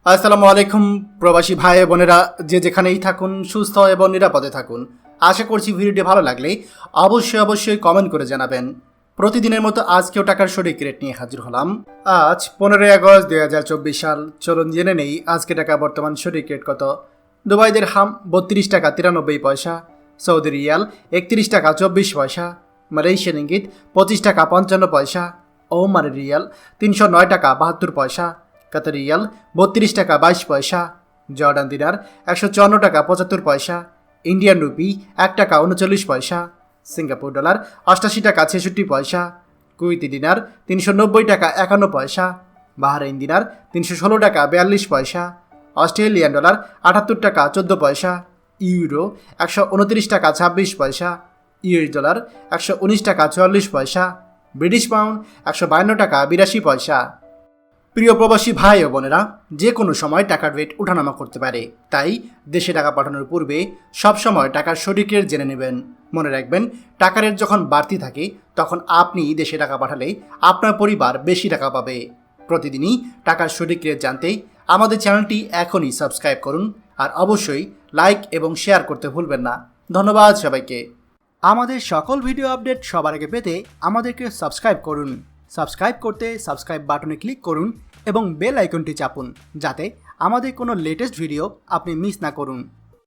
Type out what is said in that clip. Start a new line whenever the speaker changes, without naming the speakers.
আসসালামু আলাইকুম প্রবাসী ভাই বোনেরা, যে যেখানেই থাকুন সুস্থ এবং নিরাপদে থাকুন। আশা করছি ভিডিওটি ভালো লাগলে অবশ্যই কমেন্ট করে জানাবেন। প্রতিদিনের মতো আজকেও টাকার সঠিক রেট নিয়ে হাজির হলাম। আজ 15 আগস্ট 2024 সাল। চলুন জেনে নেই আজকে টাকা বর্তমান সঠিক রেট কত। দুবাই দিরহাম 32 টাকা 93 পয়সা, সৌদি রিয়াল 31 টাকা 24 পয়সা, মালয়েশিয়ান ইঙ্গিত 25 টাকা 55 পয়সা, ওমানের রিয়াল 309 টাকা 72 পয়সা, কাতার রিয়াল 32 টাকা 22 পয়সা, জর্ডান দিনার 154 টাকা 75 পয়সা, ইন্ডিয়ান রুপি 1 টাকা 39 পয়সা, সিঙ্গাপুর ডলার 88 টাকা 66 পয়সা, কুইতি দিনার 390 টাকা 51 পয়সা, বাহরাইন দিনার 316 টাকা 42 পয়সা, অস্ট্রেলিয়ান ডলার 78 টাকা 14 পয়সা, ইউরো 129 টাকা 26 পয়সা, ইউএস ডলার 119 টাকা 44 পয়সা, ব্রিটিশ পাউন্ড 152 টাকা 82 পয়সা। প্রিয় প্রবাসী ভাই ও বোনেরা, যে কোনো সময় টাকার রেট ওঠানামা করতে পারে, তাই দেশে টাকা পাঠানোর পূর্বে সবসময় টাকার সঠিক রেট জেনে নেবেন। মনে রাখবেন, টাকার রেট যখন বাড়তি থাকে তখন আপনি দেশে টাকা পাঠালে আপনার পরিবার বেশি টাকা পাবে। প্রতিদিনই টাকার সঠিক রেট জানতে আমাদের চ্যানেলটি এখনই সাবস্ক্রাইব করুন, আর অবশ্যই লাইক এবং শেয়ার করতে ভুলবেন না। ধন্যবাদ সবাইকে। আমাদের সকল ভিডিও আপডেট সবার আগে পেতে আমাদেরকে সাবস্ক্রাইব করুন। সাবস্ক্রাইব করতে সাবস্ক্রাইব বাটনে ক্লিক করুন এবং বেল আইকনটি চাপুন, যাতে আমাদের কোনো লেটেস্ট ভিডিও আপনি মিস না করুন।